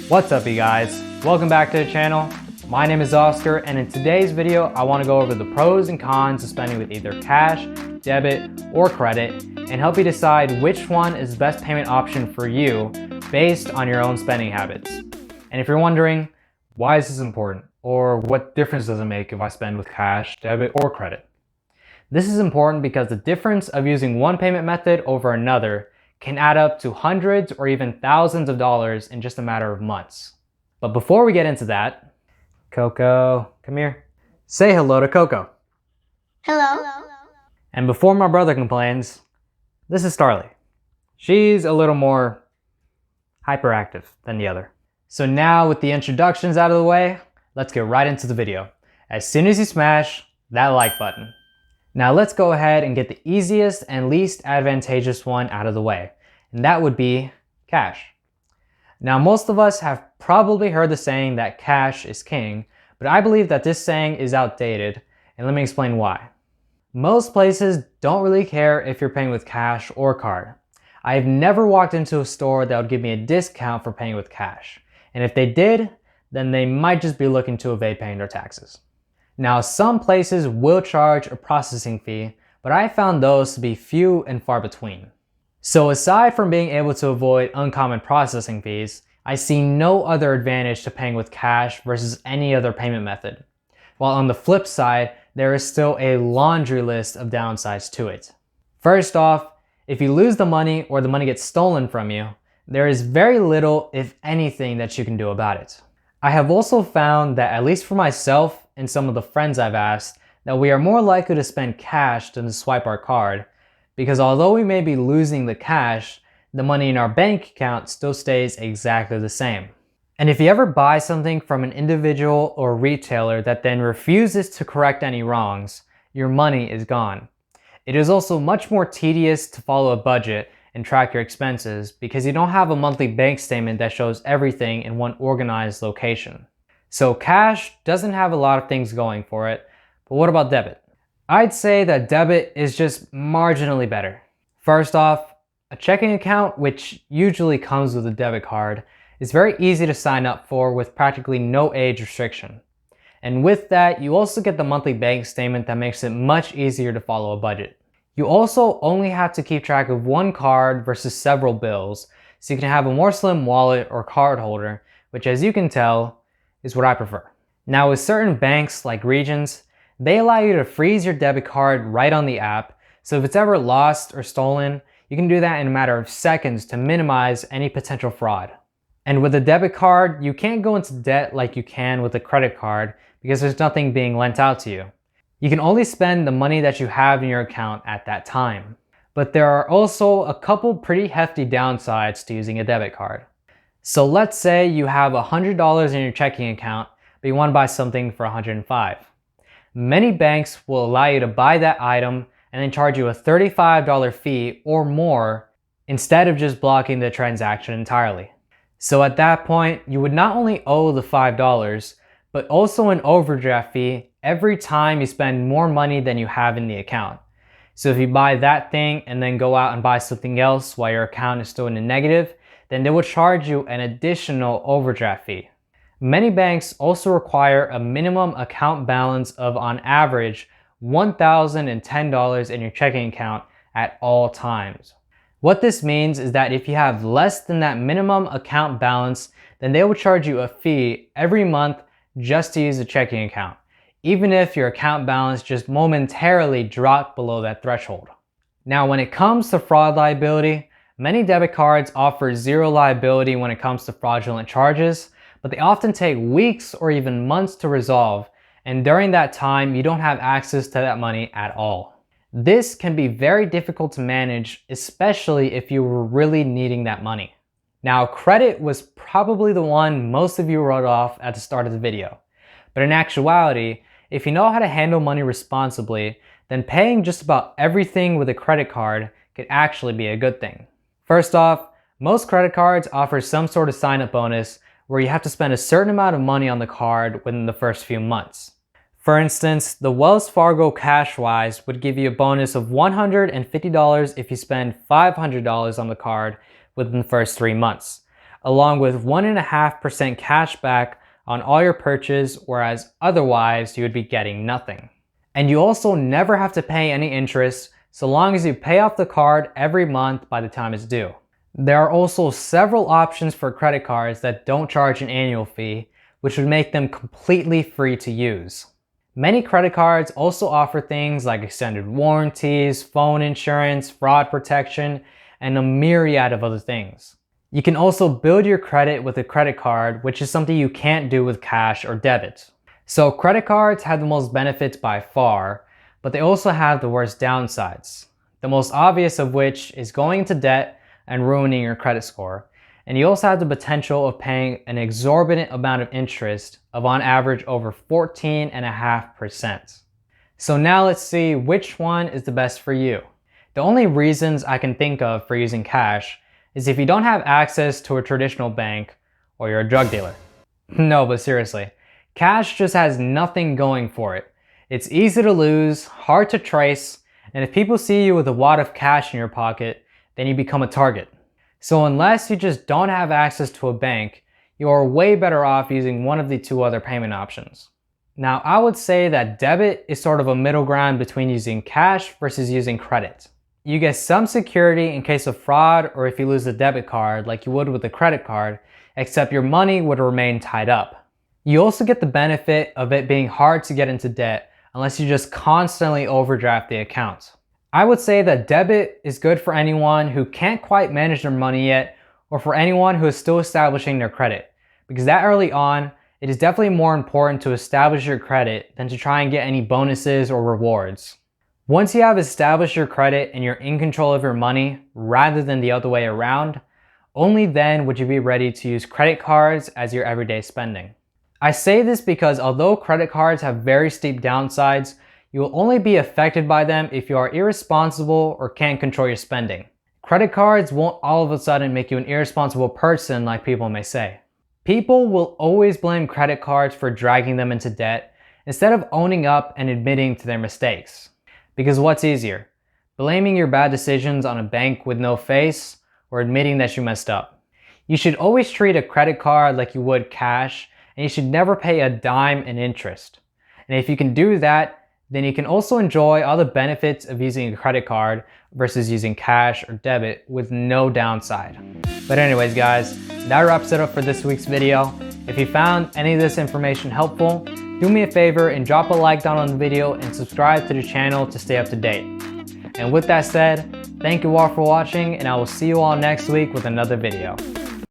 What's up you guys? Welcome back to the channel. My name is Oscar, and in today's video I want to go over the pros and cons of spending with either cash, debit, or credit and help you decide which one is the best payment option for you based on your own spending habits. And if you're wondering, why is this important? Or what difference does it make if I spend with cash, debit, or credit? This is important because the difference of using one payment method over another can add up to hundreds or even thousands of dollars in just a matter of months. But before we get into that, Coco, come here. Say hello to Coco. Hello. And before my brother complains, this is Starly. She's a little more hyperactive than the other. So now with the introductions out of the way, let's get right into the video. As soon as you smash that like button. Now let's go ahead and get the easiest and least advantageous one out of the way, and that would be cash. Now most of us have probably heard the saying that cash is king, but I believe that this saying is outdated, and let me explain why. Most places don't really care if you're paying with cash or card. I've never walked into a store that would give me a discount for paying with cash, and if they did, then they might just be looking to evade paying their taxes. Now, some places will charge a processing fee, but I found those to be few and far between. So aside from being able to avoid uncommon processing fees, I see no other advantage to paying with cash versus any other payment method. While on the flip side, there is still a laundry list of downsides to it. First off, if you lose the money or the money gets stolen from you, there is very little, if anything, that you can do about it. I have also found that, at least for myself and some of the friends I've asked, that we are more likely to spend cash than to swipe our card, because although we may be losing the cash, the money in our bank account still stays exactly the same. And if you ever buy something from an individual or retailer that then refuses to correct any wrongs, your money is gone. It is also much more tedious to follow a budget and track your expenses because you don't have a monthly bank statement that shows everything in one organized location. So cash doesn't have a lot of things going for it, but what about debit? I'd say that debit is just marginally better. First off, a checking account, which usually comes with a debit card, is very easy to sign up for with practically no age restriction. And with that, you also get the monthly bank statement that makes it much easier to follow a budget. You also only have to keep track of one card versus several bills, so you can have a more slim wallet or card holder, which, as you can tell, is what I prefer. Now with certain banks like Regions, they allow you to freeze your debit card right on the app, so if it's ever lost or stolen, you can do that in a matter of seconds to minimize any potential fraud. And with a debit card, you can't go into debt like you can with a credit card because there's nothing being lent out to you. You can only spend the money that you have in your account at that time. But there are also a couple pretty hefty downsides to using a debit card. So let's say you have $100 in your checking account, but you want to buy something for $105. Many banks will allow you to buy that item and then charge you a $35 fee or more instead of just blocking the transaction entirely. So at that point, you would not only owe the $5, but also an overdraft fee every time you spend more money than you have in the account. So if you buy that thing and then go out and buy something else while your account is still in the negative, then they will charge you an additional overdraft fee. Many banks also require a minimum account balance of, on average, $1,010 in your checking account at all times. What this means is that if you have less than that minimum account balance, then they will charge you a fee every month just to use the checking account, even if your account balance just momentarily dropped below that threshold. Now, when it comes to fraud liability, many debit cards offer zero liability when it comes to fraudulent charges, but they often take weeks or even months to resolve, and during that time, you don't have access to that money at all. This can be very difficult to manage, especially if you were really needing that money. Now, credit was probably the one most of you wrote off at the start of the video, but in actuality, if you know how to handle money responsibly, then paying just about everything with a credit card could actually be a good thing. First off, most credit cards offer some sort of sign-up bonus where you have to spend a certain amount of money on the card within the first few months. For instance, the Wells Fargo Cashwise would give you a bonus of $150 if you spend $500 on the card within the first 3 months. along with 1.5% cash back on all your purchase, whereas otherwise you would be getting nothing. And you also never have to pay any interest so long as you pay off the card every month by the time it's due. There are also several options for credit cards that don't charge an annual fee, which would make them completely free to use. Many credit cards also offer things like extended warranties, phone insurance, fraud protection, and a myriad of other things. You can also build your credit with a credit card, which is something you can't do with cash or debit. So credit cards have the most benefits by far, but they also have the worst downsides. The most obvious of which is going into debt and ruining your credit score. And you also have the potential of paying an exorbitant amount of interest of on average over 14.5%. So now let's see which one is the best for you. The only reasons I can think of for using cash is if you don't have access to a traditional bank or you're a drug dealer. No, but seriously, cash just has nothing going for it. It's easy to lose, hard to trace, and if people see you with a wad of cash in your pocket, then you become a target. So unless you just don't have access to a bank, you are way better off using one of the two other payment options. Now, I would say that debit is sort of a middle ground between using cash versus using credit. You get some security in case of fraud or if you lose a debit card like you would with a credit card, except your money would remain tied up. You also get the benefit of it being hard to get into debt unless you just constantly overdraft the account. I would say that debit is good for anyone who can't quite manage their money yet, or for anyone who is still establishing their credit, because that early on, it is definitely more important to establish your credit than to try and get any bonuses or rewards. Once you have established your credit and you're in control of your money rather than the other way around, only then would you be ready to use credit cards as your everyday spending. I say this because although credit cards have very steep downsides, you will only be affected by them if you are irresponsible or can't control your spending. Credit cards won't all of a sudden make you an irresponsible person like people may say. People will always blame credit cards for dragging them into debt instead of owning up and admitting to their mistakes. Because what's easier, blaming your bad decisions on a bank with no face or admitting that you messed up? You should always treat a credit card like you would cash, and you should never pay a dime in interest. And if you can do that, then you can also enjoy all the benefits of using a credit card versus using cash or debit with no downside. But anyways guys, that wraps it up for this week's video. If you found any of this information helpful, do me a favor and drop a like down on the video and subscribe to the channel to stay up to date. And with that said, thank you all for watching, and I will see you all next week with another video.